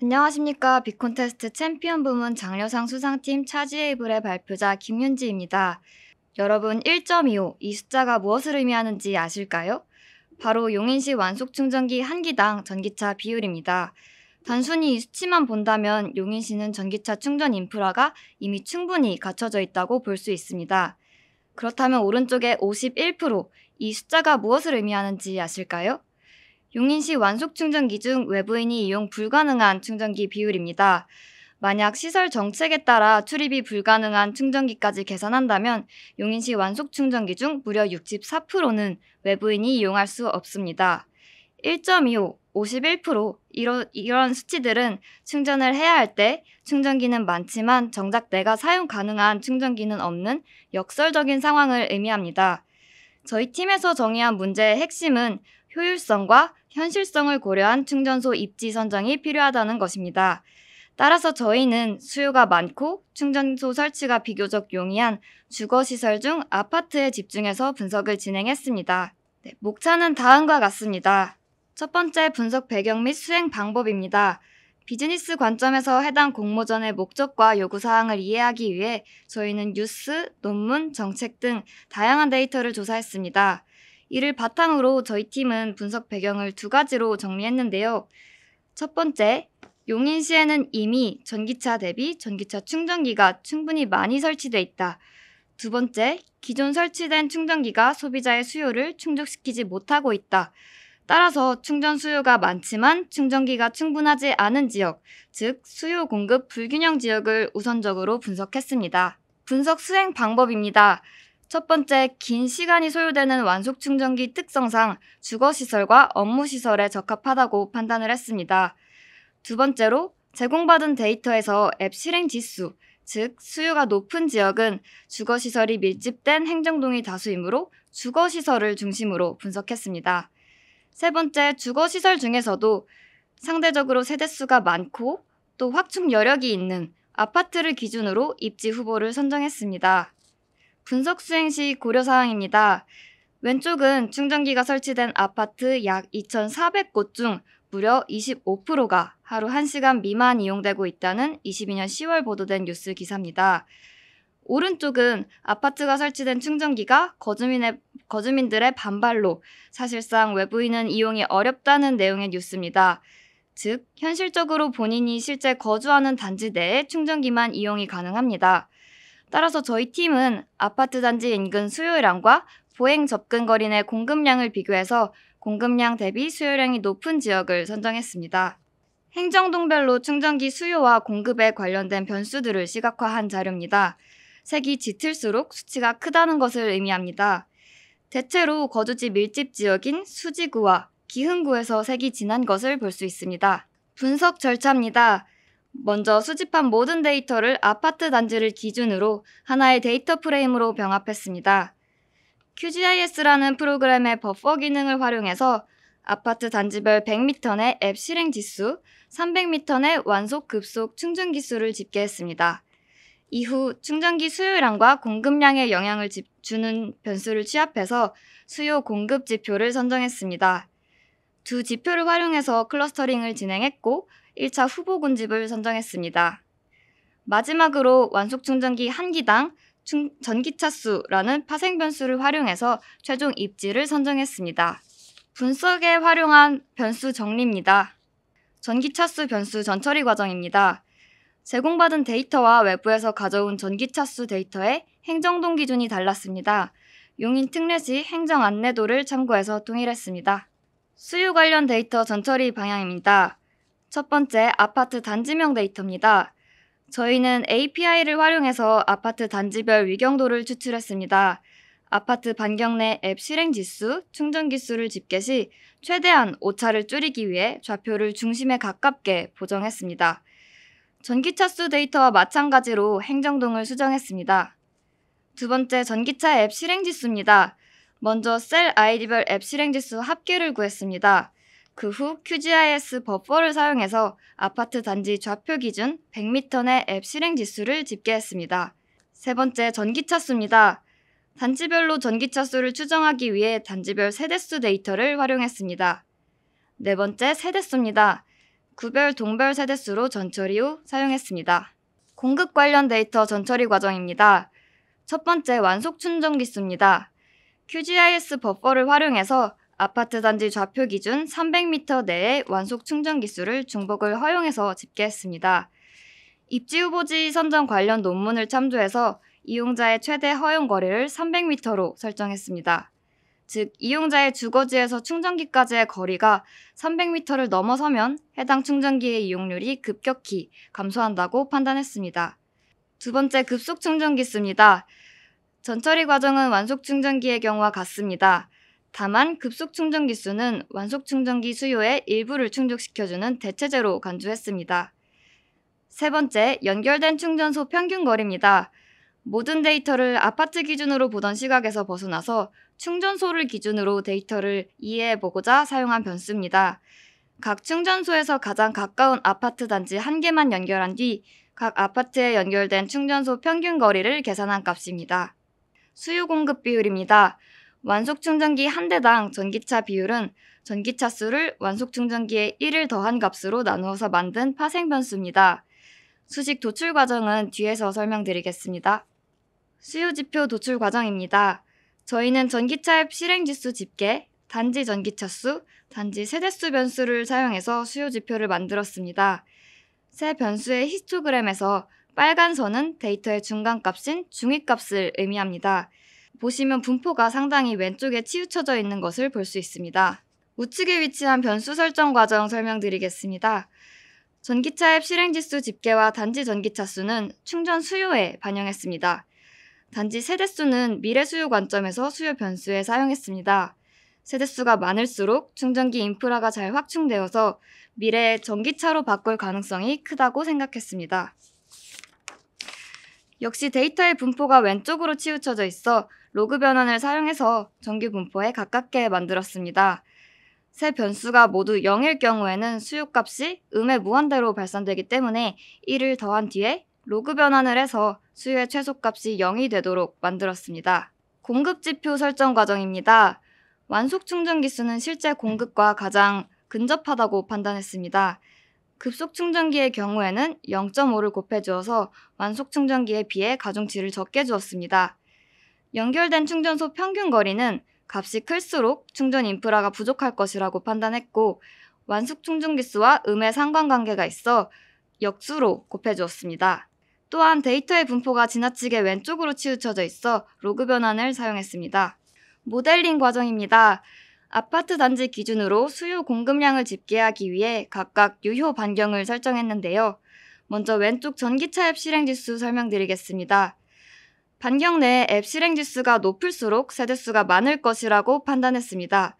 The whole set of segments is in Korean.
안녕하십니까. 비콘테스트 챔피언 부문 장려상 수상팀 차지에이블의 발표자 김윤지입니다. 여러분 1.25 이 숫자가 무엇을 의미하는지 아실까요? 바로 용인시 완속 충전기 한 기당 전기차 비율입니다. 단순히 이 수치만 본다면 용인시는 전기차 충전 인프라가 이미 충분히 갖춰져 있다고 볼 수 있습니다. 그렇다면 오른쪽에 51%, 이 숫자가 무엇을 의미하는지 아실까요? 용인시 완속 충전기 중 외부인이 이용 불가능한 충전기 비율입니다. 만약 시설 정책에 따라 출입이 불가능한 충전기까지 계산한다면 용인시 완속 충전기 중 무려 64%는 외부인이 이용할 수 없습니다. 1.25, 51%, 이런 수치들은 충전을 해야 할 때 충전기는 많지만 정작 내가 사용 가능한 충전기는 없는 역설적인 상황을 의미합니다. 저희 팀에서 정의한 문제의 핵심은 효율성과 현실성을 고려한 충전소 입지 선정이 필요하다는 것입니다. 따라서 저희는 수요가 많고 충전소 설치가 비교적 용이한 주거시설 중 아파트에 집중해서 분석을 진행했습니다. 목차는 다음과 같습니다. 첫 번째, 분석 배경 및 수행 방법입니다. 비즈니스 관점에서 해당 공모전의 목적과 요구사항을 이해하기 위해 저희는 뉴스, 논문, 정책 등 다양한 데이터를 조사했습니다. 이를 바탕으로 저희 팀은 분석 배경을 두 가지로 정리했는데요. 첫 번째, 용인시에는 이미 전기차 대비 전기차 충전기가 충분히 많이 설치돼 있다. 두 번째, 기존 설치된 충전기가 소비자의 수요를 충족시키지 못하고 있다. 따라서 충전 수요가 많지만 충전기가 충분하지 않은 지역, 즉 수요 공급 불균형 지역을 우선적으로 분석했습니다. 분석 수행 방법입니다. 첫 번째, 긴 시간이 소요되는 완속 충전기 특성상 주거시설과 업무시설에 적합하다고 판단을 했습니다. 두 번째로, 제공받은 데이터에서 앱 실행 지수, 즉 수요가 높은 지역은 주거시설이 밀집된 행정동이 다수이므로 주거시설을 중심으로 분석했습니다. 세 번째, 주거시설 중에서도 상대적으로 세대수가 많고 또 확충 여력이 있는 아파트를 기준으로 입지 후보를 선정했습니다. 분석 수행 시 고려사항입니다. 왼쪽은 충전기가 설치된 아파트 약 2,400곳 중 무려 25%가 하루 1시간 미만 이용되고 있다는 22년 10월 보도된 뉴스 기사입니다. 오른쪽은 아파트가 설치된 충전기가 거주민들의 반발로 사실상 외부인은 이용이 어렵다는 내용의 뉴스입니다. 즉, 현실적으로 본인이 실제 거주하는 단지 내에 충전기만 이용이 가능합니다. 따라서 저희 팀은 아파트 단지 인근 수요량과 보행 접근 거리 내 공급량을 비교해서 공급량 대비 수요량이 높은 지역을 선정했습니다. 행정동별로 충전기 수요와 공급에 관련된 변수들을 시각화한 자료입니다. 색이 짙을수록 수치가 크다는 것을 의미합니다. 대체로 거주지 밀집 지역인 수지구와 기흥구에서 색이 진한 것을 볼 수 있습니다. 분석 절차입니다. 먼저 수집한 모든 데이터를 아파트 단지를 기준으로 하나의 데이터 프레임으로 병합했습니다. QGIS라는 프로그램의 버퍼 기능을 활용해서 아파트 단지별 100m 내 앱 실행 지수, 300m 내 완속 급속 충전 기수를 집계했습니다. 이후 충전기 수요량과 공급량에 영향을 주는 변수를 취합해서 수요 공급 지표를 선정했습니다. 두 지표를 활용해서 클러스터링을 진행했고 1차 후보 군집을 선정했습니다. 마지막으로 완속 충전기 한 기당 전기차 수라는 파생 변수를 활용해서 최종 입지를 선정했습니다. 분석에 활용한 변수 정리입니다. 전기차 수 변수 전처리 과정입니다. 제공받은 데이터와 외부에서 가져온 전기차 수 데이터의 행정동 기준이 달랐습니다. 용인 특례시 행정 안내도를 참고해서 통일했습니다. 수요 관련 데이터 전처리 방향입니다. 첫 번째, 아파트 단지명 데이터입니다. 저희는 API를 활용해서 아파트 단지별 위경도를 추출했습니다. 아파트 반경 내 앱 실행 지수, 충전 기수를 집계 시 최대한 오차를 줄이기 위해 좌표를 중심에 가깝게 보정했습니다. 전기차 수 데이터와 마찬가지로 행정동을 수정했습니다. 두 번째, 전기차 앱 실행 지수입니다. 먼저 셀 아이디별 앱 실행 지수 합계를 구했습니다. 그 후 QGIS 버퍼를 사용해서 아파트 단지 좌표 기준 100m 내 앱 실행 지수를 집계했습니다. 세 번째, 전기차 수입니다. 단지별로 전기차 수를 추정하기 위해 단지별 세대수 데이터를 활용했습니다. 네 번째, 세대수입니다. 구별 동별 세대수로 전처리 후 사용했습니다. 공급 관련 데이터 전처리 과정입니다. 첫 번째 완속 충전 기수입니다. QGIS 버퍼를 활용해서 아파트 단지 좌표 기준 300m 내의 완속 충전 기수를 중복을 허용해서 집계했습니다. 입지 후보지 선정 관련 논문을 참조해서 이용자의 최대 허용 거리를 300m로 설정했습니다. 즉, 이용자의 주거지에서 충전기까지의 거리가 300m를 넘어서면 해당 충전기의 이용률이 급격히 감소한다고 판단했습니다. 두 번째, 급속 충전 기수입니다. 전처리 과정은 완속 충전기의 경우와 같습니다. 다만 급속 충전 기수는 완속 충전기 수요의 일부를 충족시켜주는 대체제로 간주했습니다. 세 번째, 연결된 충전소 평균 거리입니다. 모든 데이터를 아파트 기준으로 보던 시각에서 벗어나서 충전소를 기준으로 데이터를 이해해보고자 사용한 변수입니다. 각 충전소에서 가장 가까운 아파트 단지 한 개만 연결한 뒤 각 아파트에 연결된 충전소 평균 거리를 계산한 값입니다. 수요 공급 비율입니다. 완속 충전기 한 대당 전기차 비율은 전기차 수를 완속 충전기에 1을 더한 값으로 나누어서 만든 파생 변수입니다. 수식 도출 과정은 뒤에서 설명드리겠습니다. 수요지표 도출 과정입니다. 저희는 전기차 앱 실행지수 집계, 단지 전기차 수, 단지 세대수 변수를 사용해서 수요지표를 만들었습니다. 새 변수의 히스토그램에서 빨간 선은 데이터의 중간값인 중위값을 의미합니다. 보시면 분포가 상당히 왼쪽에 치우쳐져 있는 것을 볼 수 있습니다. 우측에 위치한 변수 설정 과정 설명드리겠습니다. 전기차 앱 실행지수 집계와 단지 전기차 수는 충전 수요에 반영했습니다. 단지 세대수는 미래 수요 관점에서 수요 변수에 사용했습니다. 세대수가 많을수록 충전기 인프라가 잘 확충되어서 미래에 전기차로 바꿀 가능성이 크다고 생각했습니다. 역시 데이터의 분포가 왼쪽으로 치우쳐져 있어 로그 변환을 사용해서 정규 분포에 가깝게 만들었습니다. 세 변수가 모두 0일 경우에는 수요값이 음의 무한대로 발산되기 때문에 1을 더한 뒤에 로그 변환을 해서 수요의 최소값이 0이 되도록 만들었습니다. 공급지표 설정 과정입니다. 완속 충전 기수는 실제 공급과 가장 근접하다고 판단했습니다. 급속 충전기의 경우에는 0.5를 곱해주어서 완속 충전기에 비해 가중치를 적게 주었습니다. 연결된 충전소 평균 거리는 값이 클수록 충전 인프라가 부족할 것이라고 판단했고 완속 충전 기수와 음의 상관관계가 있어 역수로 곱해주었습니다. 또한 데이터의 분포가 지나치게 왼쪽으로 치우쳐져 있어 로그 변환을 사용했습니다. 모델링 과정입니다. 아파트 단지 기준으로 수요 공급량을 집계하기 위해 각각 유효 반경을 설정했는데요. 먼저 왼쪽 전기차 앱 실행지수 설명드리겠습니다. 반경 내 앱 실행지수가 높을수록 세대수가 많을 것이라고 판단했습니다.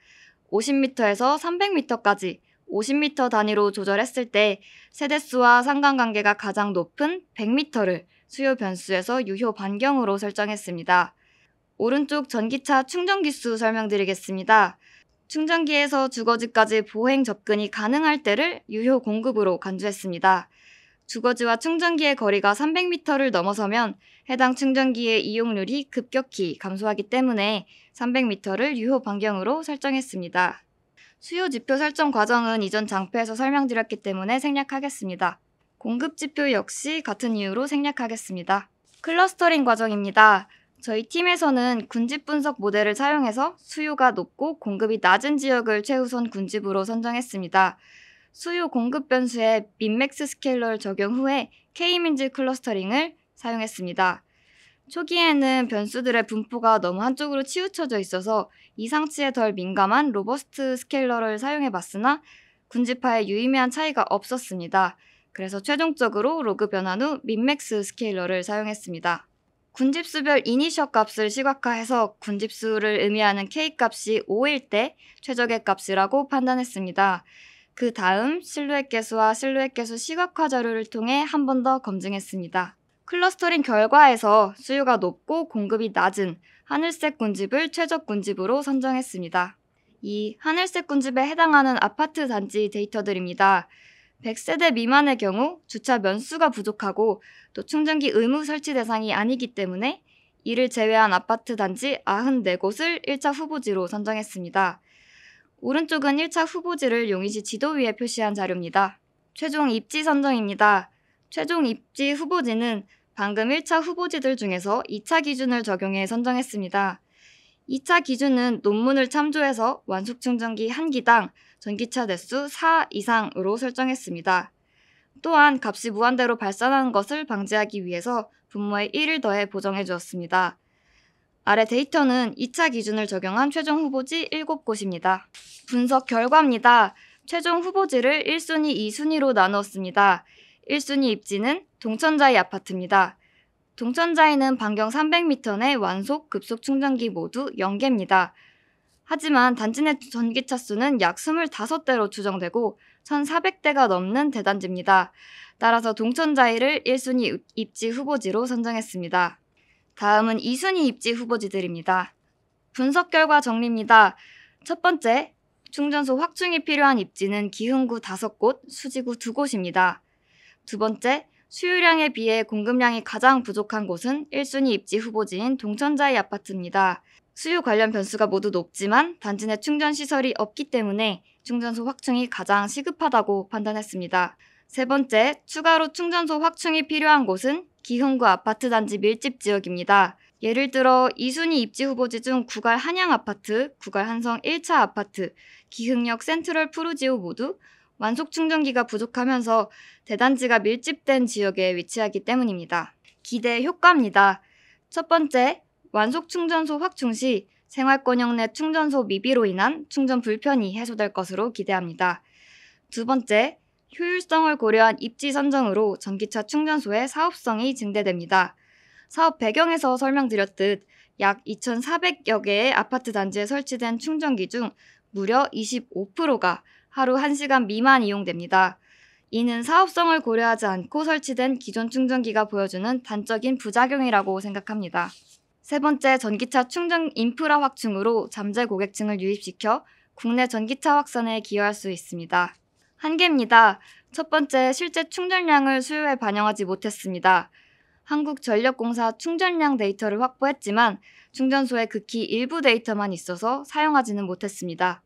50m에서 300m까지 50m 단위로 조절했을 때 세대수와 상관관계가 가장 높은 100m를 수요 변수에서 유효 반경으로 설정했습니다. 오른쪽 전기차 충전기수 설명드리겠습니다. 충전기에서 주거지까지 보행 접근이 가능할 때를 유효 공급으로 간주했습니다. 주거지와 충전기의 거리가 300m를 넘어서면 해당 충전기의 이용률이 급격히 감소하기 때문에 300m를 유효 반경으로 설정했습니다. 수요지표 설정 과정은 이전 장표에서 설명드렸기 때문에 생략하겠습니다. 공급지표 역시 같은 이유로 생략하겠습니다. 클러스터링 과정입니다. 저희 팀에서는 군집 분석 모델을 사용해서 수요가 높고 공급이 낮은 지역을 최우선 군집으로 선정했습니다. 수요 공급 변수에 민맥스 스케일러를 적용 후에 K-민즈 클러스터링을 사용했습니다. 초기에는 변수들의 분포가 너무 한쪽으로 치우쳐져 있어서 이상치에 덜 민감한 로버스트 스케일러를 사용해봤으나 군집하에 유의미한 차이가 없었습니다. 그래서 최종적으로 로그 변환 후 민맥스 스케일러를 사용했습니다. 군집수별 이니셔 값을 시각화해서 군집수를 의미하는 K값이 5일 때 최적의 값이라고 판단했습니다. 그 다음 실루엣 계수와 실루엣 계수 시각화 자료를 통해 한 번 더 검증했습니다. 클러스터링 결과에서 수요가 높고 공급이 낮은 하늘색 군집을 최적 군집으로 선정했습니다. 이 하늘색 군집에 해당하는 아파트 단지 데이터들입니다. 100세대 미만의 경우 주차 면수가 부족하고 또 충전기 의무 설치 대상이 아니기 때문에 이를 제외한 아파트 단지 94곳을 1차 후보지로 선정했습니다. 오른쪽은 1차 후보지를 용인시 지도 위에 표시한 자료입니다. 최종 입지 선정입니다. 최종 입지 후보지는 방금 1차 후보지들 중에서 2차 기준을 적용해 선정했습니다. 2차 기준은 논문을 참조해서 완속 충전기 1기당 전기차 대수 4 이상으로 설정했습니다. 또한 값이 무한대로 발산하는 것을 방지하기 위해서 분모에 1을 더해 보정해 주었습니다. 아래 데이터는 2차 기준을 적용한 최종 후보지 7곳입니다. 분석 결과입니다. 최종 후보지를 1순위, 2순위로 나누었습니다. 1순위 입지는 동천자이 아파트입니다. 동천자이는 반경 300m 내 완속, 급속 충전기 모두 0개입니다. 하지만 단지 내 전기차 수는 약 25대로 추정되고 1,400대가 넘는 대단지입니다. 따라서 동천자이를 1순위 입지 후보지로 선정했습니다. 다음은 2순위 입지 후보지들입니다. 분석 결과 정리입니다. 첫 번째, 충전소 확충이 필요한 입지는 기흥구 5곳, 수지구 2곳입니다. 두 번째, 수요량에 비해 공급량이 가장 부족한 곳은 1순위 입지 후보지인 동천자이 아파트입니다. 수요 관련 변수가 모두 높지만 단지 내 충전시설이 없기 때문에 충전소 확충이 가장 시급하다고 판단했습니다. 세 번째, 추가로 충전소 확충이 필요한 곳은 기흥구 아파트 단지 밀집 지역입니다. 예를 들어 2순위 입지 후보지 중 구갈 한양아파트, 구갈 한성 1차 아파트, 기흥역 센트럴 푸르지오 모두 완속 충전기가 부족하면서 대단지가 밀집된 지역에 위치하기 때문입니다. 기대 효과입니다. 첫 번째, 완속 충전소 확충 시 생활권역 내 충전소 미비로 인한 충전 불편이 해소될 것으로 기대합니다. 두 번째, 효율성을 고려한 입지 선정으로 전기차 충전소의 사업성이 증대됩니다. 사업 배경에서 설명드렸듯 약 2,400여 개의 아파트 단지에 설치된 충전기 중 무려 25%가 하루 1시간 미만 이용됩니다. 이는 사업성을 고려하지 않고 설치된 기존 충전기가 보여주는 단적인 부작용이라고 생각합니다. 세 번째, 전기차 충전 인프라 확충으로 잠재 고객층을 유입시켜 국내 전기차 확산에 기여할 수 있습니다. 한계입니다. 첫 번째, 실제 충전량을 수요에 반영하지 못했습니다. 한국전력공사 충전량 데이터를 확보했지만 충전소에 극히 일부 데이터만 있어서 사용하지는 못했습니다.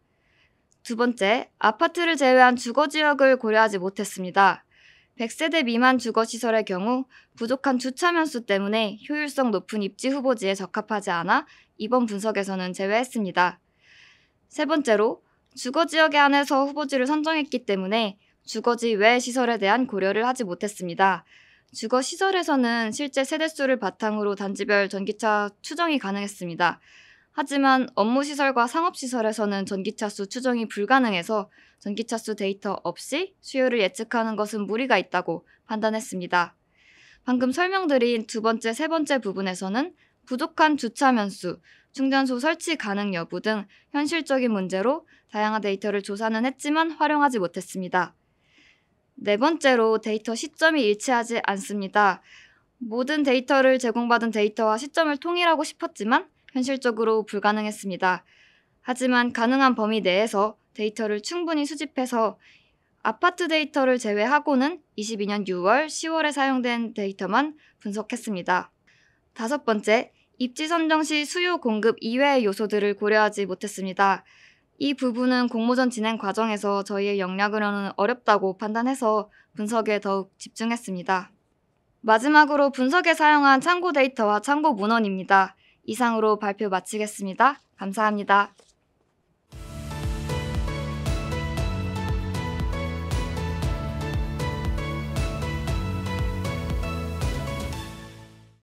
두 번째, 아파트를 제외한 주거지역을 고려하지 못했습니다. 100세대 미만 주거시설의 경우 부족한 주차면수 때문에 효율성 높은 입지 후보지에 적합하지 않아 이번 분석에서는 제외했습니다. 세 번째로, 주거지역에 한해서 후보지를 선정했기 때문에 주거지 외 시설에 대한 고려를 하지 못했습니다. 주거시설에서는 실제 세대수를 바탕으로 단지별 전기차 추정이 가능했습니다. 하지만 업무시설과 상업시설에서는 전기차 수 추정이 불가능해서 전기차 수 데이터 없이 수요를 예측하는 것은 무리가 있다고 판단했습니다. 방금 설명드린 두 번째, 세 번째 부분에서는 부족한 주차면수, 충전소 설치 가능 여부 등 현실적인 문제로 다양한 데이터를 조사는 했지만 활용하지 못했습니다. 네 번째로, 데이터 시점이 일치하지 않습니다. 모든 데이터를 제공받은 데이터와 시점을 통일하고 싶었지만 현실적으로 불가능했습니다. 하지만 가능한 범위 내에서 데이터를 충분히 수집해서 아파트 데이터를 제외하고는 22년 6월, 10월에 사용된 데이터만 분석했습니다. 다섯 번째, 입지 선정 시 수요 공급 이외의 요소들을 고려하지 못했습니다. 이 부분은 공모전 진행 과정에서 저희의 역량으로는 어렵다고 판단해서 분석에 더욱 집중했습니다. 마지막으로 분석에 사용한 참고 데이터와 참고 문헌입니다. 이상으로 발표 마치겠습니다. 감사합니다.